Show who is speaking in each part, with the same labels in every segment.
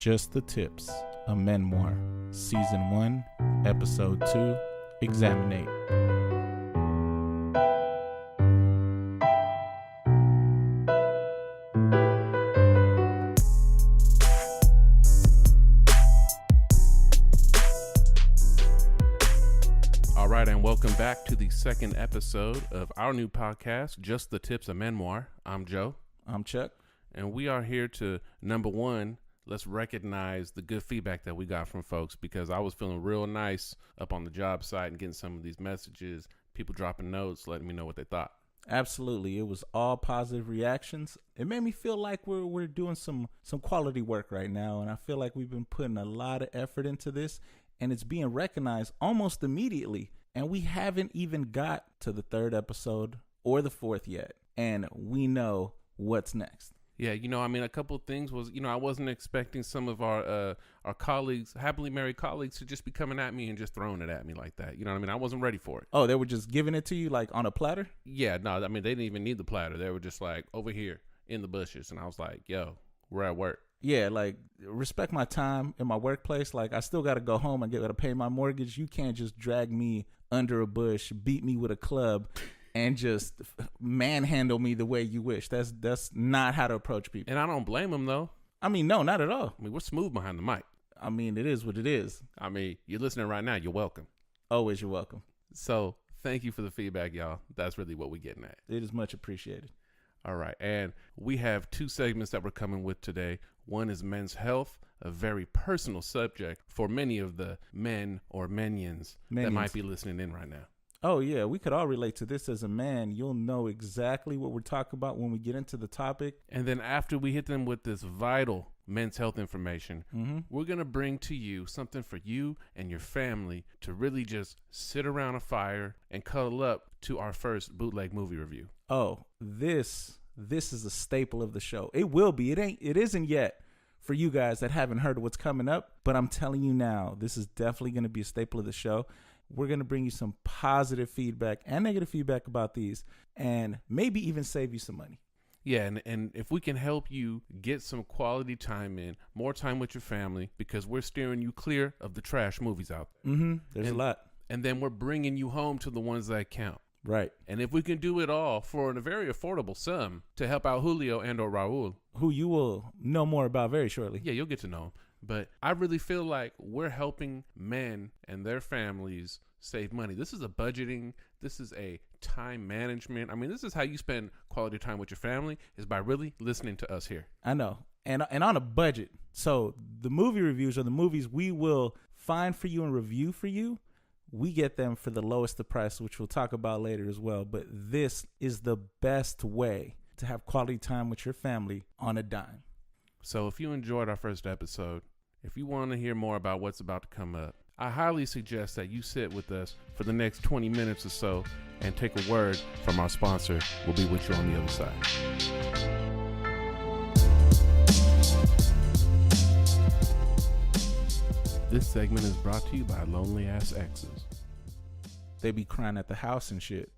Speaker 1: Just the Tips, a Menmoir, Season 1, Episode 2, Examinate.
Speaker 2: All right, and welcome back to the second episode of our new podcast, Just the Tips, a Menmoir. I'm Joe.
Speaker 1: I'm Chuck.
Speaker 2: And we are here to, number one, let's recognize the good feedback that we got from folks, because I was feeling real nice up on the job site and getting some of these messages, people dropping notes, letting me know what they thought.
Speaker 1: Absolutely. It was all positive reactions. It made me feel like we're doing some quality work right now, and I feel like we've been putting a lot of effort into this, and it's being recognized almost immediately. And we haven't even got to the third episode or the fourth yet, and we know what's next.
Speaker 2: Yeah, a couple of things was, I wasn't expecting some of our colleagues, happily married colleagues, to just be coming at me and just throwing it at me like that. You know what I mean? I wasn't ready for it.
Speaker 1: Oh, they were just giving it to you like on a platter?
Speaker 2: Yeah, no, they didn't even need the platter. They were just like over here in the bushes. And I was like, yo, we're at work.
Speaker 1: Yeah, like, respect my time in my workplace. Like, I still got to go home and got to pay my mortgage. You can't just drag me under a bush, beat me with a club, and just manhandle me the way you wish. That's not how to approach people.
Speaker 2: And I don't blame them, though.
Speaker 1: I mean, no, not at all.
Speaker 2: We're smooth behind the mic.
Speaker 1: I mean, it is what it is.
Speaker 2: You're listening right now. You're welcome.
Speaker 1: Always you're welcome.
Speaker 2: So thank you for the feedback, y'all. That's really what we're getting at.
Speaker 1: It is much appreciated.
Speaker 2: All right. And we have two segments that we're coming with today. One is men's health, a very personal subject for many of the men or minions that might be listening in right now.
Speaker 1: Oh, yeah. We could all relate to this as a man. You'll know exactly what we're talking about when we get into the topic.
Speaker 2: And then after we hit them with this vital men's health information, we're going to bring to you something for you and your family to really just sit around a fire and cuddle up to our first bootleg movie review.
Speaker 1: Oh, this is a staple of the show. It will be. It isn't yet for you guys that haven't heard of what's coming up, but I'm telling you now, this is definitely going to be a staple of the show. We're going to bring you some positive feedback and negative feedback about these, and maybe even save you some money.
Speaker 2: Yeah, and if we can help you get some quality time in, more time with your family, because we're steering you clear of the trash movies out there.
Speaker 1: There's a lot.
Speaker 2: And then we're bringing you home to the ones that count.
Speaker 1: Right.
Speaker 2: And if we can do it all for a very affordable sum to help out Julio and or Raul,
Speaker 1: who you will know more about very shortly.
Speaker 2: Yeah, you'll get to know him. But I really feel like we're helping men and their families save money. This is a budgeting. This is a time management. This is how you spend quality time with your family, is by really listening to us here.
Speaker 1: I know. And on a budget. So the movie reviews are the movies we will find for you and review for you. We get them for the lowest of price, which we'll talk about later as well. But this is the best way to have quality time with your family on a dime.
Speaker 2: So if you enjoyed our first episode, if you want to hear more about what's about to come up, I highly suggest that you sit with us for the next 20 minutes or so and take a word from our sponsor. We'll be with you on the other side. This segment is brought to you by Lonely Ass Exes.
Speaker 1: They be crying at the house and shit.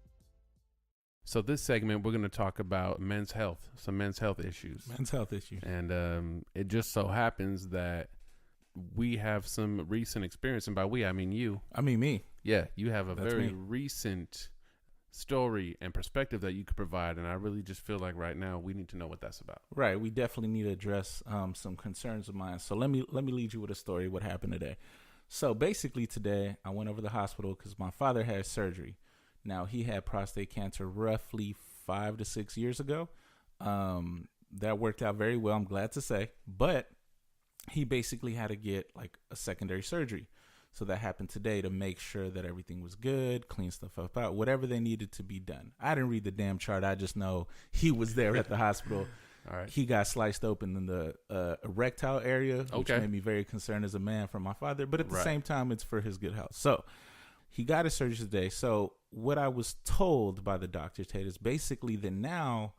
Speaker 2: So this segment, we're going to talk about men's health, some men's health issues.
Speaker 1: Men's health issues.
Speaker 2: And it just so happens that we have some recent experience. And by we, I mean you.
Speaker 1: I mean me.
Speaker 2: Yeah, you have a
Speaker 1: That's
Speaker 2: very
Speaker 1: me.
Speaker 2: recent story and perspective that you could provide. And I really just feel like right now we need to know what that's about.
Speaker 1: Right. We definitely need to address some concerns of mine. So let me lead you with a story of what happened today. So basically today I went over to the hospital because my father had surgery. Now he had prostate cancer roughly 5 to 6 years ago. That worked out very well, I'm glad to say. But he basically had to get like a secondary surgery. So that happened today to make sure that everything was good, clean stuff up out, whatever they needed to be done. I didn't read the damn chart. I just know he was there at the hospital.
Speaker 2: All right.
Speaker 1: He got sliced open in the erectile area, which made me very concerned as a man for my father. But at the same time, it's for his good health. So he got his surgery today. So what I was told by the doctor, Tate, is basically that now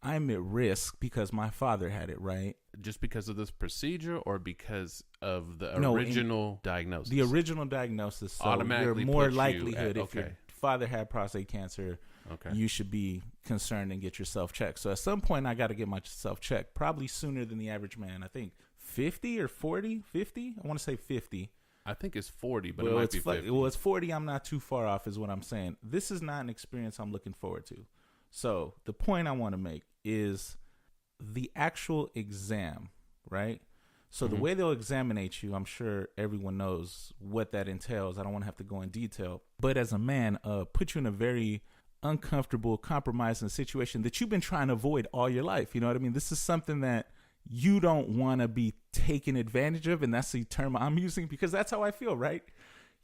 Speaker 1: I'm at risk because my father had it, right?
Speaker 2: Just because of this procedure or because of the original diagnosis?
Speaker 1: The original diagnosis. So
Speaker 2: automatically
Speaker 1: you're more
Speaker 2: puts
Speaker 1: likelihood
Speaker 2: you at,
Speaker 1: if your father had prostate cancer,
Speaker 2: Okay.
Speaker 1: you should be concerned and get yourself checked. So at some point, I got to get myself checked, probably sooner than the average man. I think 50 or 40, 50. I want to say 50.
Speaker 2: I think it's 40, but it might be 50.
Speaker 1: Well, it's 40. I'm not too far off is what I'm saying. This is not an experience I'm looking forward to. So the point I want to make is the actual exam, right? So the way they'll examinate you, I'm sure everyone knows what that entails. I don't want to have to go in detail. But as a man, put you in a very uncomfortable, compromising situation that you've been trying to avoid all your life. You know what I mean? This is something that you don't want to be taken advantage of. And that's the term I'm using because that's how I feel, right?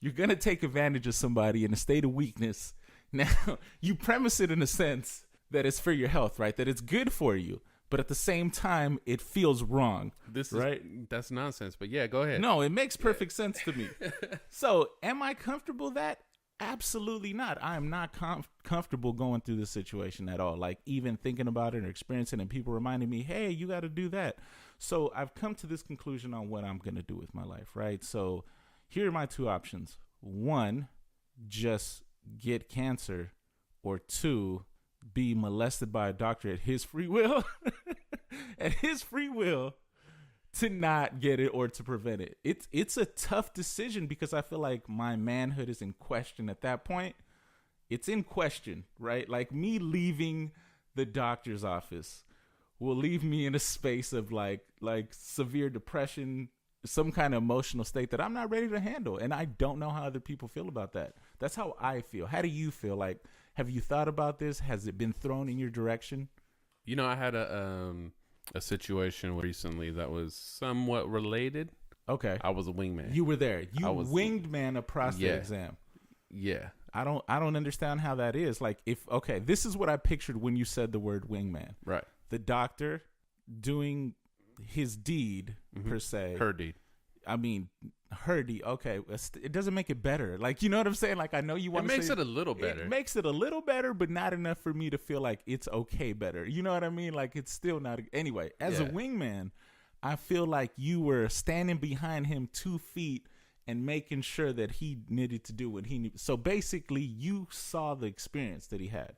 Speaker 1: You're going to take advantage of somebody in a state of weakness. Now, you premise it in a sense that it's for your health, right? That it's good for you. But at the same time, it feels wrong.
Speaker 2: That's nonsense. But yeah, go ahead.
Speaker 1: No, it makes perfect sense to me. So, am I comfortable with that? Absolutely not. I am not comfortable going through this situation at all. Like even thinking about it or experiencing it, and people reminding me, hey, you got to do that. So I've come to this conclusion on what I'm going to do with my life, right? So here are my two options. One, just get cancer, or two, be molested by a doctor at his free will, to not get it or to prevent it. It's a tough decision because I feel like my manhood is in question at that point. It's in question, right? Like me leaving the doctor's office will leave me in a space of like severe depression, some kind of emotional state that I'm not ready to handle. And I don't know how other people feel about that. That's how I feel. How do you feel? Like, have you thought about this? Has it been thrown in your direction?
Speaker 2: You know, I had a situation recently that was somewhat related.
Speaker 1: Okay.
Speaker 2: I was a wingman.
Speaker 1: You were there. You winged man a prostate exam.
Speaker 2: Yeah.
Speaker 1: I don't understand how that is. Like this is what I pictured when you said the word wingman.
Speaker 2: Right.
Speaker 1: The doctor doing his deed per se.
Speaker 2: Her deed.
Speaker 1: I mean, her deed. Okay. It doesn't make it better. Like, you know what I'm saying? Like, I know you want to say. It
Speaker 2: makes it a little better.
Speaker 1: It makes it a little better, but not enough for me to feel like it's okay better. You know what I mean? Like, it's still not. Anyway, as a wingman, I feel like you were standing behind him 2 feet and making sure that he needed to do what he needed. So basically, you saw the experience that he had.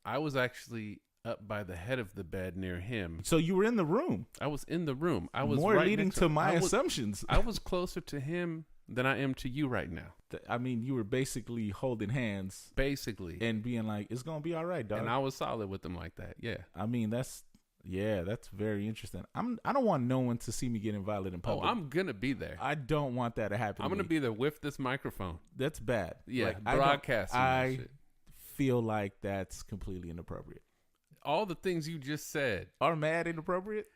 Speaker 2: I was actually up by the head of the bed near him.
Speaker 1: So you were in the room.
Speaker 2: I was in the room. I was
Speaker 1: more
Speaker 2: right
Speaker 1: leading to my assumptions.
Speaker 2: I was closer to him than I am to you right now.
Speaker 1: I mean, you were basically holding hands.
Speaker 2: Basically.
Speaker 1: And being like, it's going to be all right, dog.
Speaker 2: And I was solid with him like that, yeah.
Speaker 1: I mean, that's very interesting. I don't want no one to see me getting violent in public.
Speaker 2: Oh, I'm going to be there.
Speaker 1: I don't want that to happen.
Speaker 2: I'm going to be there with this microphone.
Speaker 1: That's bad.
Speaker 2: Yeah,
Speaker 1: like,
Speaker 2: broadcasting.
Speaker 1: I feel like that's completely inappropriate.
Speaker 2: All the things you just said
Speaker 1: are mad inappropriate.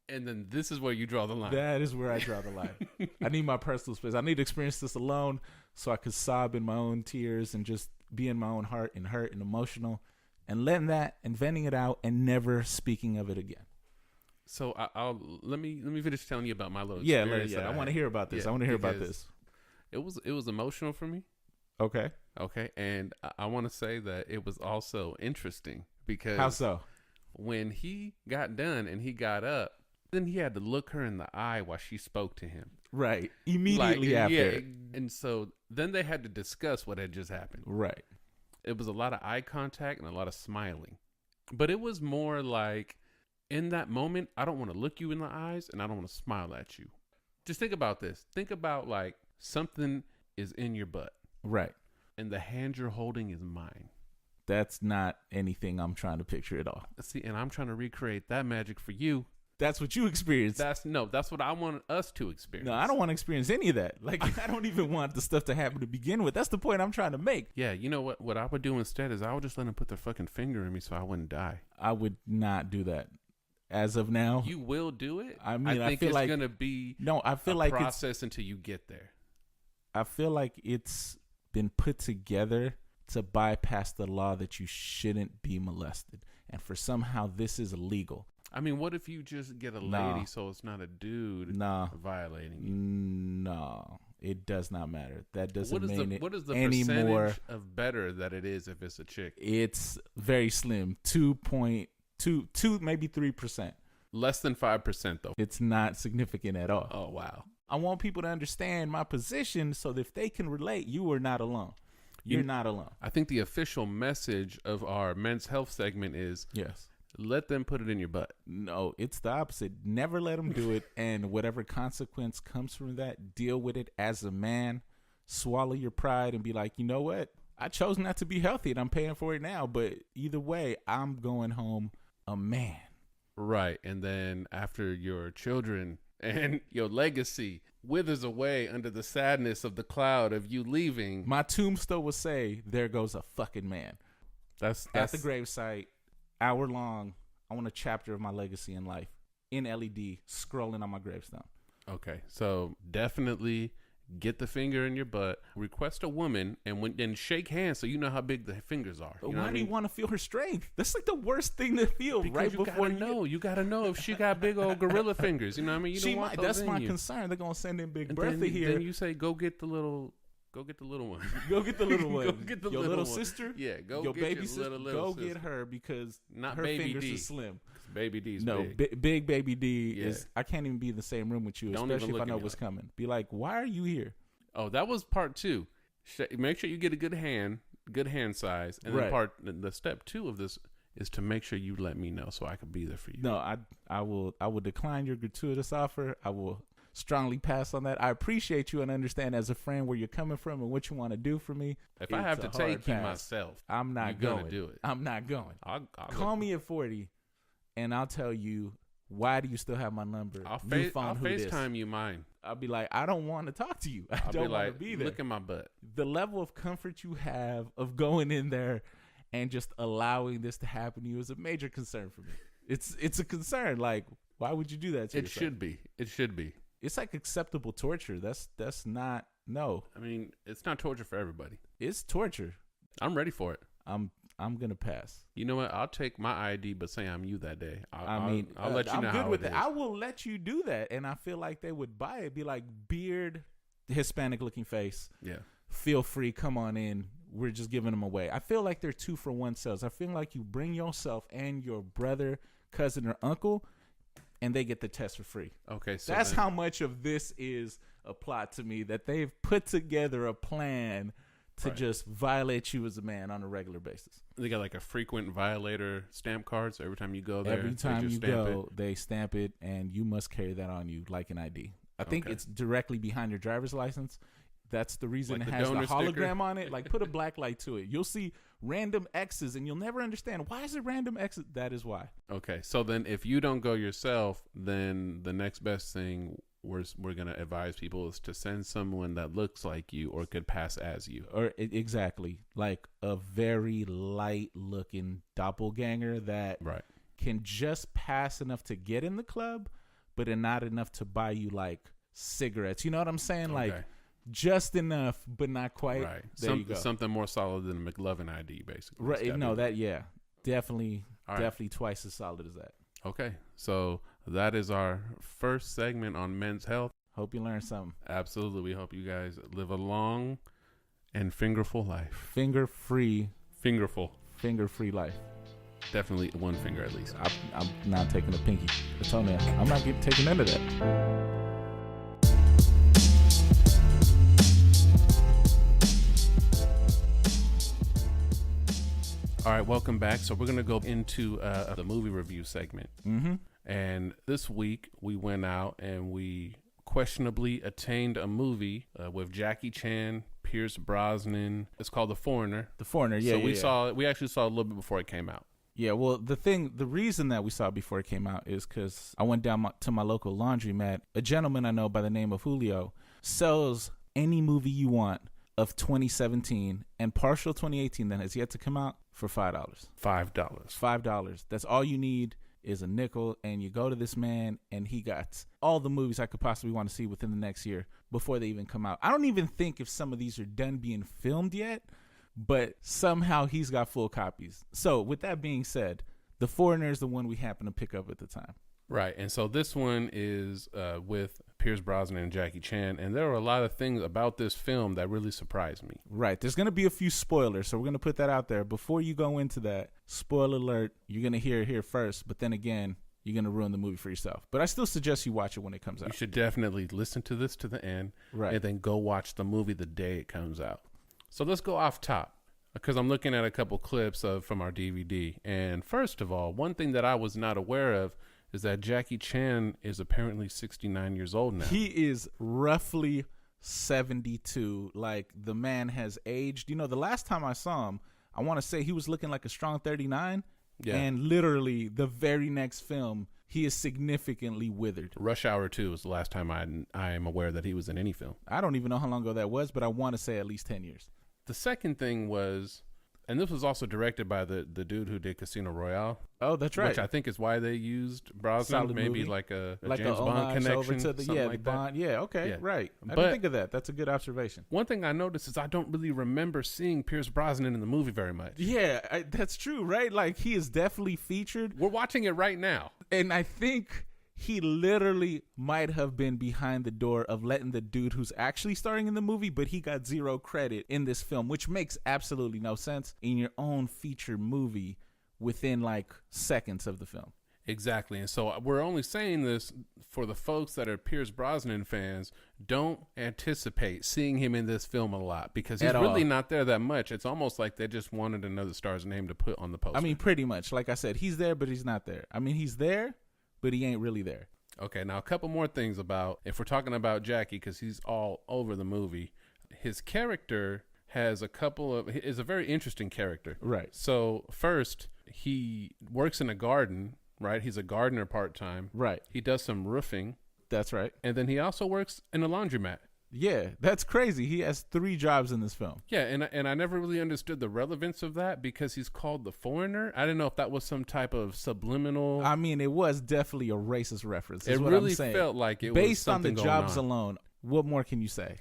Speaker 2: And then this is where you draw the line.
Speaker 1: That is where I draw the line. I need my personal space. I need to experience this alone so I could sob in my own tears and just be in my own heart and hurt and emotional and letting that and venting it out and never speaking of it again.
Speaker 2: So I'll let me finish telling you about my little experience.
Speaker 1: Yeah. I want to hear about this.
Speaker 2: Yeah,
Speaker 1: I want to hear about this.
Speaker 2: It was emotional for me.
Speaker 1: Okay.
Speaker 2: And I want to say that it was also interesting because
Speaker 1: how so?
Speaker 2: When he got done and he got up, then he had to look her in the eye while she spoke to him.
Speaker 1: Right. Immediately after.
Speaker 2: Yeah. And so then they had to discuss what had just happened.
Speaker 1: Right.
Speaker 2: It was a lot of eye contact and a lot of smiling. But it was more like, in that moment, I don't want to look you in the eyes and I don't want to smile at you. Just think about this. Think about like something is in your butt.
Speaker 1: Right.
Speaker 2: And the hand you're holding is mine.
Speaker 1: That's not anything I'm trying to picture at all.
Speaker 2: See, and I'm trying to recreate that magic for you.
Speaker 1: That's what you experienced.
Speaker 2: That's what I want us to experience.
Speaker 1: No, I don't want to experience any of that. Like, I don't even want the stuff to happen to begin with. That's the point I'm trying to make.
Speaker 2: Yeah, you know what? What I would do instead is I would just let them put their fucking finger in me so I wouldn't die.
Speaker 1: I would not do that. As of now.
Speaker 2: You will do it?
Speaker 1: I mean,
Speaker 2: I think
Speaker 1: feel
Speaker 2: it's
Speaker 1: like,
Speaker 2: going to be
Speaker 1: I feel like
Speaker 2: process until you get there.
Speaker 1: I feel like it's been put together to bypass the law that you shouldn't be molested. And for somehow this is illegal.
Speaker 2: I mean, what if you just get a lady so it's not a dude violating you?
Speaker 1: No, it does not matter. That doesn't mean it.
Speaker 2: What is the
Speaker 1: anymore.
Speaker 2: Percentage of better that it is if it's a chick?
Speaker 1: It's very slim. 2.2, maybe 3%.
Speaker 2: Less than 5% though.
Speaker 1: It's not significant at all.
Speaker 2: Oh, wow.
Speaker 1: I want people to understand my position so that if they can relate, you are not alone. You're not alone.
Speaker 2: I think the official message of our men's health segment is
Speaker 1: yes.
Speaker 2: Let them put it in your butt.
Speaker 1: No, it's the opposite. Never let them do it. And whatever consequence comes from that, deal with it as a man. Swallow your pride and be like, you know what? I chose not to be healthy and I'm paying for it now. But either way, I'm going home a man.
Speaker 2: Right. And then after your children and your legacy withers away under the sadness of the cloud of you leaving,
Speaker 1: my tombstone will say, there goes a fucking man.
Speaker 2: That's
Speaker 1: at the gravesite, hour long. I want a chapter of my legacy in life in LED scrolling on my gravestone.
Speaker 2: Okay. So definitely get the finger in your butt, request a woman, and then shake hands so you know how big the fingers are.
Speaker 1: But why do you want to feel her strength? That's like the worst thing to feel. Because right before
Speaker 2: you gotta know if she got big old gorilla fingers. You know what I mean? You don't want those
Speaker 1: that's
Speaker 2: in
Speaker 1: my
Speaker 2: you.
Speaker 1: Concern. They're gonna send in Big
Speaker 2: Bertha
Speaker 1: here.
Speaker 2: Then you say, go get the little one. Go get the little one.
Speaker 1: Go get the
Speaker 2: your
Speaker 1: little sister.
Speaker 2: Yeah, go
Speaker 1: your
Speaker 2: get
Speaker 1: baby
Speaker 2: your
Speaker 1: sister.
Speaker 2: Little
Speaker 1: go get her because
Speaker 2: not
Speaker 1: her
Speaker 2: baby
Speaker 1: fingers
Speaker 2: D.
Speaker 1: are slim.
Speaker 2: Baby D's
Speaker 1: big baby D is. I can't even be in the same room with you, especially if I know what's coming. Be like, why are you here?
Speaker 2: Oh, that was part 2. Make sure you get a good hand size, and then the step 2 of this is to make sure you let me know so I can be there for you.
Speaker 1: No, I will decline your gratuitous offer. I will strongly pass on that. I appreciate you and understand as a friend where you're coming from and what you want to do for me.
Speaker 2: If I have to take you myself,
Speaker 1: I'm not going
Speaker 2: to do it.
Speaker 1: I'm not going.
Speaker 2: I'll
Speaker 1: call me at 40, and I'll tell you. Why do you still have my number?
Speaker 2: I'll FaceTime you mine.
Speaker 1: I'll be like, I don't want to talk to you.
Speaker 2: I'll
Speaker 1: don't want to be there.
Speaker 2: Look at my butt.
Speaker 1: The level of comfort you have of going in there and just allowing this to happen to you is a major concern for me. It's a concern. Like, why would you do that to yourself?
Speaker 2: It should be.
Speaker 1: It's like acceptable torture. That's not, no.
Speaker 2: I mean, it's not torture for everybody.
Speaker 1: It's torture.
Speaker 2: I'm ready for it.
Speaker 1: I'm gonna pass.
Speaker 2: You know what? I'll take my ID, but say I'm you that day. I'll let you know.
Speaker 1: I'm good with
Speaker 2: it.
Speaker 1: I will let you do that, and I feel like they would buy it. Be like, beard, Hispanic looking face.
Speaker 2: Yeah.
Speaker 1: Feel free, come on in. We're just giving them away. I feel like they're 2-for-1 sales. I feel like you bring yourself and your brother, cousin, or uncle, and they get the test for free.
Speaker 2: Okay, so
Speaker 1: that's how much of this is a plot to me, that they've put together a plan to just violate you as a man on a regular basis.
Speaker 2: They got like a frequent violator stamp card, so every time you go there,
Speaker 1: every time you go, they stamp it, and you must carry that on you like an ID. I think it's directly behind your driver's license. That's the reason it has the hologram sticker on it. Like, put a black light to it. You'll see random X's, and you'll never understand, why is it random X's? That is why.
Speaker 2: Okay, so then if you don't go yourself, then the next best thing we're going to advise people is to send someone that looks like you or could pass as you.
Speaker 1: Or exactly, like a very light looking doppelganger that can just pass enough to get in the club, but not enough to buy you like cigarettes. You know what I'm saying? Like just enough, but not quite.
Speaker 2: Right.
Speaker 1: There you go.
Speaker 2: Something more solid than a McLovin ID, basically.
Speaker 1: Right. No, definitely twice as solid as that.
Speaker 2: Okay, so that is our first segment on men's health.
Speaker 1: Hope you learned something.
Speaker 2: Absolutely. We hope you guys live a long and fingerful life.
Speaker 1: Fingerful life.
Speaker 2: Definitely one finger at least.
Speaker 1: I'm not taking a pinky, a toenail. I'm not taking none of that.
Speaker 2: All right, welcome back. So we're going to go into the movie review segment.
Speaker 1: Mm-hmm.
Speaker 2: And this week we went out and we questionably attained a movie with Jackie Chan, Pierce Brosnan. It's called The Foreigner.
Speaker 1: The Foreigner, yeah.
Speaker 2: So we actually saw a little bit before it came out.
Speaker 1: Yeah, well, the reason that we saw it before it came out is because I went down to my local laundromat. A gentleman I know by the name of Julio sells any movie you want of 2017 and partial 2018 that has yet to come out for $5. $5. That's all you need is a nickel, and you go to this man, and he got all the movies I could possibly want to see within the next year before they even come out. I don't even think if some of these are done being filmed yet, but somehow he's got full copies. So with that being said, The Foreigner is the one we happen to pick up at the time.
Speaker 2: Right, and so this one is with Pierce Brosnan and Jackie Chan, and there are a lot of things about this film that really surprised me.
Speaker 1: Right, there's going to be a few spoilers, so we're going to put that out there. Before you go into that, spoiler alert, you're going to hear it here first, but then again, you're going to ruin the movie for yourself. But I still suggest you watch it when it comes out.
Speaker 2: You should definitely listen to this to the end, and then go watch the movie the day it comes out. So let's go off top, because I'm looking at a couple clips from our DVD. And first of all, one thing that I was not aware of is that Jackie Chan is apparently 69 years old now.
Speaker 1: He is roughly 72. Like, the man has aged. You know, the last time I saw him, I want to say he was looking like a strong 39. Yeah. And literally the very next film, he is significantly withered.
Speaker 2: Rush Hour 2 was the last time I am aware that he was in any film.
Speaker 1: I don't even know how long ago that was, but I want to say at least 10 years.
Speaker 2: The second thing was, and this was also directed by the dude who did Casino Royale.
Speaker 1: Oh, that's right.
Speaker 2: Which I think is why they used Brosnan.
Speaker 1: Solid
Speaker 2: maybe
Speaker 1: movie.
Speaker 2: like a James Bond connection.
Speaker 1: Over to the Bond. Yeah, okay, yeah. Right. I didn't think of that. That's a good observation.
Speaker 2: One thing I noticed is I don't really remember seeing Pierce Brosnan in the movie very much.
Speaker 1: Yeah, that's true, right? Like, he is definitely featured.
Speaker 2: We're watching it right now.
Speaker 1: And I think he literally might have been behind the door of letting the dude who's actually starring in the movie, but he got zero credit in this film, which makes absolutely no sense in your own feature movie within like seconds of the film.
Speaker 2: Exactly. And so we're only saying this for the folks that are Pierce Brosnan fans. Don't anticipate seeing him in this film a lot, because he's really not there that much. It's almost like they just wanted another star's name to put on the poster.
Speaker 1: I mean, pretty much. Like I said, he's there, but he's not there. I mean, he's there, but he ain't really there.
Speaker 2: Okay, now a couple more things about, if we're talking about Jackie, because he's all over the movie, his character is a very interesting character.
Speaker 1: Right.
Speaker 2: So first, he works in a garden, right? He's a gardener part-time.
Speaker 1: Right.
Speaker 2: He does some roofing.
Speaker 1: That's right.
Speaker 2: And then he also works in a laundromat.
Speaker 1: Yeah, that's crazy. He has 3 jobs in this film.
Speaker 2: Yeah, and I never really understood the relevance of that, because he's called the foreigner. I didn't know if that was some type of subliminal.
Speaker 1: I mean, it was definitely a racist reference.
Speaker 2: It really felt like it was
Speaker 1: based on the jobs
Speaker 2: on.
Speaker 1: alone. What more can you say?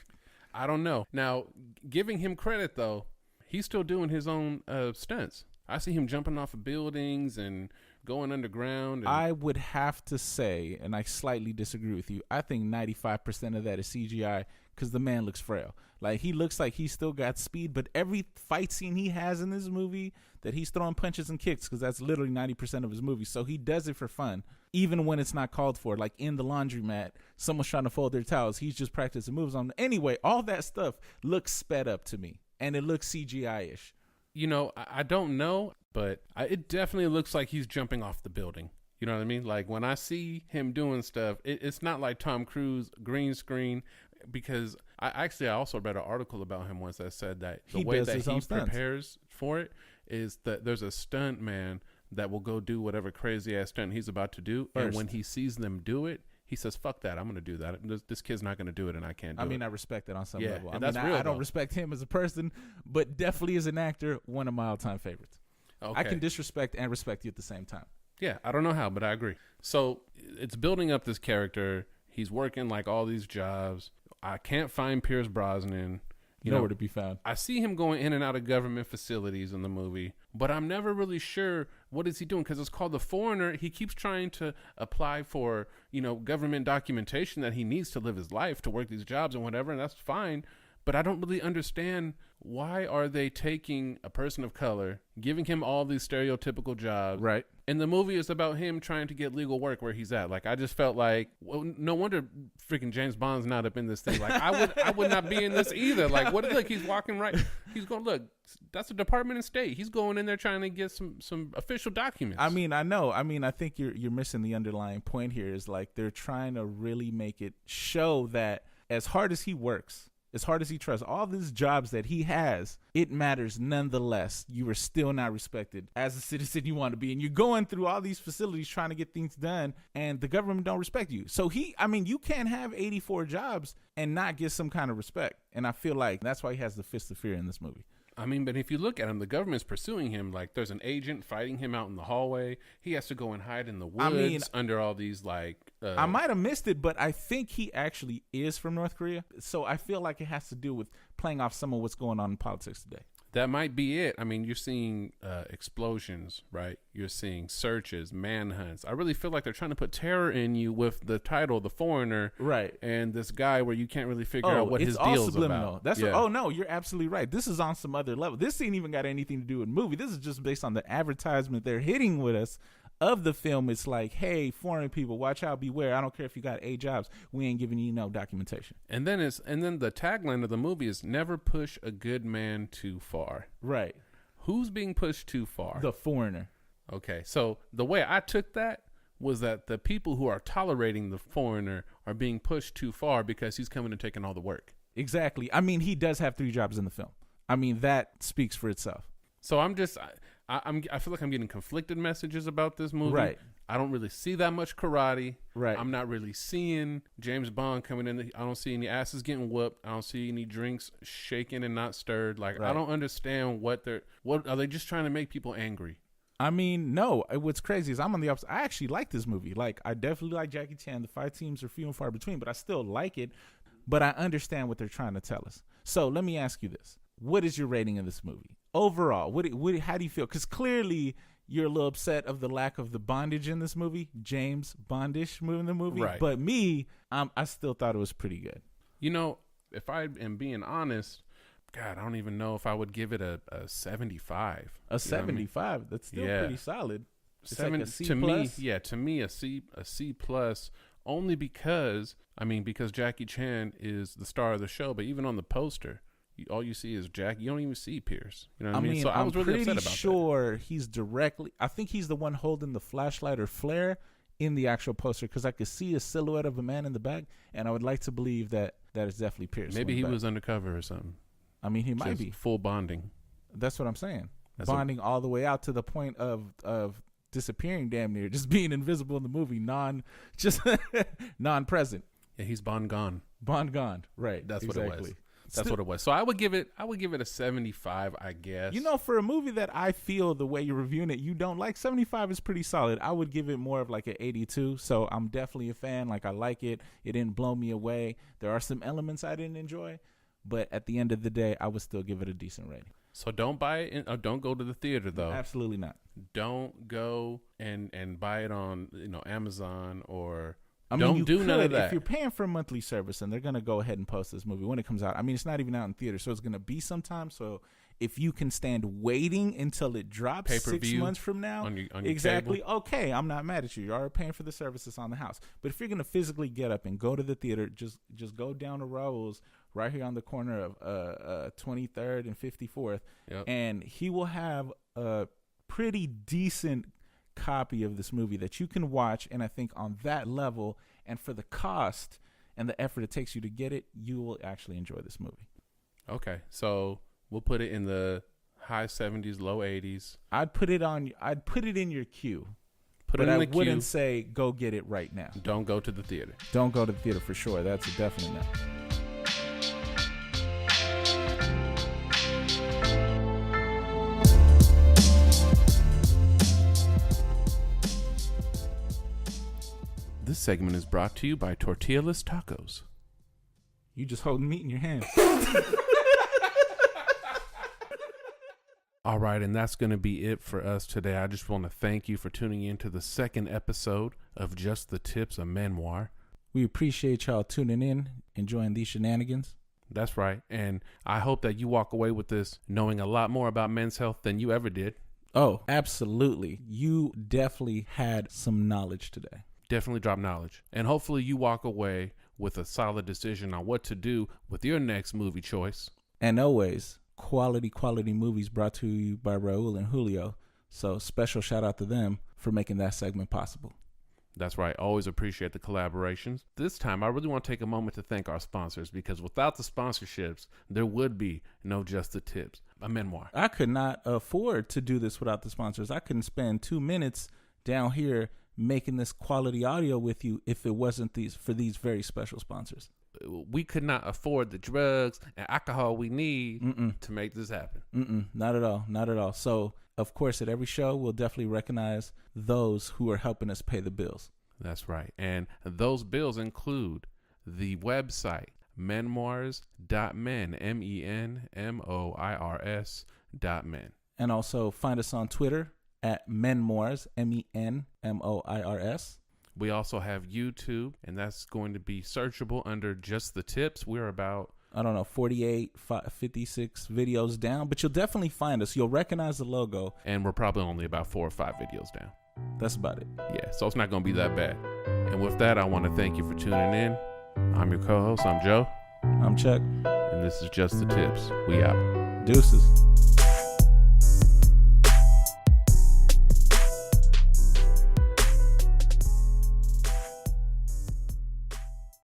Speaker 2: I don't know. Now, giving him credit though, he's still doing his own stunts. I see him jumping off of buildings and going underground.
Speaker 1: I would have to say, and I slightly disagree with you, I think 95% of that is CGI, because the man looks frail. Like, he looks like he's still got speed, but every fight scene he has in this movie that he's throwing punches and kicks, because that's literally 90% of his movie. So he does it for fun, even when it's not called for. Like in the laundromat, someone's trying to fold their towels. He's just practicing moves on them. Anyway, all that stuff looks sped up to me, and it looks CGI-ish.
Speaker 2: You know, I don't know, but it definitely looks like he's jumping off the building. You know what I mean? Like, when I see him doing stuff, it's not like Tom Cruise green screen, because I also read an article about him once that said that the way that he prepares for it is that there's a stunt man that will go do whatever crazy ass stunt he's about to do. First. And when he sees them do it, he says, fuck that, I'm going to do that. This kid's not going to do it, and I can't do it.
Speaker 1: I mean, I respect it on some level.
Speaker 2: I mean, I
Speaker 1: don't respect him as a person, but definitely as an actor, one of my all-time favorites. Okay. I can disrespect and respect you at the same time.
Speaker 2: Yeah, I don't know how, but I agree. So it's building up this character. He's working like all these jobs. I can't find Pierce Brosnan.
Speaker 1: Nowhere to be found.
Speaker 2: I see him going in and out of government facilities in the movie, but I'm never really sure what is he doing, because it's called The Foreigner. He keeps trying to apply for, government documentation that he needs to live his life, to work these jobs and whatever, and that's fine. But I don't really understand, why are they taking a person of color, giving him all these stereotypical jobs,
Speaker 1: right?
Speaker 2: And the movie is about him trying to get legal work where he's at. Like, I just felt like, well, no wonder freaking James Bond's not up in this thing. Like, I would not be in this either. Like, look, he's walking right. He's going, look, that's a Department of State. He's going in there trying to get some official documents.
Speaker 1: I mean, I know. I mean, I think you're missing the underlying point here, is like, they're trying to really make it show that as hard as he works, as hard as he tries, all these jobs that he has, it matters nonetheless. You are still not respected as a citizen you want to be. And you're going through all these facilities trying to get things done, and the government don't respect you. So you can't have 84 jobs and not get some kind of respect. And I feel like that's why he has the fist of fear in this movie.
Speaker 2: I mean, but if you look at him, the government's pursuing him. Like, there's an agent fighting him out in the hallway. He has to go and hide in the woods under all these, I
Speaker 1: might have missed it, but I think he actually is from North Korea. So I feel like it has to do with playing off some of what's going on in politics today.
Speaker 2: That might be it. I mean, you're seeing explosions, right? You're seeing searches, manhunts. I really feel like they're trying to put terror in you with the title, The Foreigner.
Speaker 1: Right.
Speaker 2: And this guy where you can't really figure out what his deal's about.
Speaker 1: That's no, you're absolutely right. This is on some other level. This ain't even got anything to do with the movie. This is just based on the advertisement they're hitting with us of the film, it's like, hey, foreign people, watch out, beware. I don't care if you got 8 jobs. We ain't giving you no documentation.
Speaker 2: And then the tagline of the movie is never push a good man too far.
Speaker 1: Right.
Speaker 2: Who's being pushed too far?
Speaker 1: The foreigner.
Speaker 2: Okay. So the way I took that was that the people who are tolerating the foreigner are being pushed too far because he's coming and taking all the work.
Speaker 1: Exactly. I mean, he does have 3 jobs in the film. I mean, that speaks for itself.
Speaker 2: So I feel like I'm getting conflicted messages about this movie.
Speaker 1: Right.
Speaker 2: I don't really see that much karate.
Speaker 1: Right.
Speaker 2: I'm not really seeing James Bond coming in. I don't see any asses getting whooped. I don't see any drinks shaken and not stirred. Like, right. I don't understand what are they just trying to make people angry?
Speaker 1: I mean, no. What's crazy is I'm on the opposite. I actually like this movie. Like, I definitely like Jackie Chan. The fight teams are few and far between, but I still like it. But I understand what they're trying to tell us. So let me ask you this. What is your rating of this movie? Overall, how do you feel? Because clearly you're a little upset of the lack of the bondage in this movie. James Bondish in the movie.
Speaker 2: Right.
Speaker 1: But me, I still thought it was pretty good.
Speaker 2: You know, if I am being honest, God, I don't even know if I would give it a 75.
Speaker 1: A 75? I mean? That's still pretty solid. It's like a C+?
Speaker 2: To me, a C plus, only because Jackie Chan is the star of the show, but even on the poster, all you see is Jack. You don't even see Pierce. You know what I mean? So I was really upset about that. I'm pretty sure
Speaker 1: he's I think he's the one holding the flashlight or flare in the actual poster, because I could see a silhouette of a man in the back, and I would like to believe that is definitely Pierce.
Speaker 2: Maybe he was undercover or something.
Speaker 1: I mean, he might be.
Speaker 2: Full bonding.
Speaker 1: That's what I'm saying. Bonding all the way out to the point of disappearing damn near, just being invisible in the movie, non-present.
Speaker 2: Yeah, he's Bond gone.
Speaker 1: Bond gone. Right.
Speaker 2: That's exactly what it was. That's what it was. So I would give it a 75, I guess.
Speaker 1: You know, for a movie that I feel the way you're reviewing it, you don't like, 75 is pretty solid. I would give it more of like an 82. So I'm definitely a fan. Like, I like it. It didn't blow me away. There are some elements I didn't enjoy, but at the end of the day, I would still give it a decent rating.
Speaker 2: So don't buy it or don't go to the theater though.
Speaker 1: Absolutely not.
Speaker 2: Don't go and buy it on Amazon or.
Speaker 1: Don't do none of that. If you're paying for a monthly service, and they're going to go ahead and post this movie when it comes out. I mean, it's not even out in theaters, so it's going to be sometime. So if you can stand waiting until it drops
Speaker 2: Pay-per-view
Speaker 1: 6 months from now,
Speaker 2: on your
Speaker 1: exactly,
Speaker 2: cable.
Speaker 1: Okay, I'm not mad at you. You're already paying for the services on the house. But if you're going to physically get up and go to the theater, just go down to Raul's right here on the corner of 23rd and 54th,
Speaker 2: yep.
Speaker 1: And he will have a pretty decent copy of this movie that you can watch, and I think on that level and for the cost and the effort it takes you to get it, you will actually enjoy this movie.
Speaker 2: Okay, so we'll put it in the high 70s, low 80s.
Speaker 1: I'd put it in your queue.
Speaker 2: I
Speaker 1: wouldn't say go get it right now.
Speaker 2: Don't go to the theater.
Speaker 1: Don't go to the theater for sure. That's a definite no.
Speaker 2: This segment is brought to you by Tortillaless Tacos.
Speaker 1: You just holding meat in your hand.
Speaker 2: All right, and that's going to be it for us today. I just want to thank you for tuning in to the second episode of Just the Tips, a Menmoir.
Speaker 1: We appreciate y'all tuning in, enjoying these shenanigans.
Speaker 2: That's right, and I hope that you walk away with this knowing a lot more about men's health than you ever did.
Speaker 1: Oh, absolutely. You definitely had some knowledge today.
Speaker 2: Definitely drop knowledge. And hopefully you walk away with a solid decision on what to do with your next movie choice.
Speaker 1: And always, quality movies brought to you by Raul and Julio. So special shout out to them for making that segment possible.
Speaker 2: That's right. Always appreciate the collaborations. This time, I really want to take a moment to thank our sponsors, because without the sponsorships, there would be no Just the Tips, a Menmoir.
Speaker 1: I could not afford to do this without the sponsors. I couldn't spend 2 minutes down here making this quality audio with you if it wasn't for these very special sponsors.
Speaker 2: We could not afford the drugs and alcohol we need to make this happen.
Speaker 1: Not at all. So, of course, at every show, we'll definitely recognize those who are helping us pay the bills.
Speaker 2: That's right. And those bills include the website, menmoirs.men, menmoirs.men.
Speaker 1: And also find us on Twitter at Menmoirs, MENMOIRS.
Speaker 2: We also have YouTube, and that's going to be searchable under Just the Tips. We're about,
Speaker 1: 48, 56 videos down, but you'll definitely find us. You'll recognize the logo.
Speaker 2: And we're probably only about 4 or 5 videos down.
Speaker 1: That's about it.
Speaker 2: Yeah, so it's not going to be that bad. And with that, I want to thank you for tuning in. I'm your co-host. I'm Joe.
Speaker 1: I'm Chuck.
Speaker 2: And this is Just the Tips. We out.
Speaker 1: Deuces.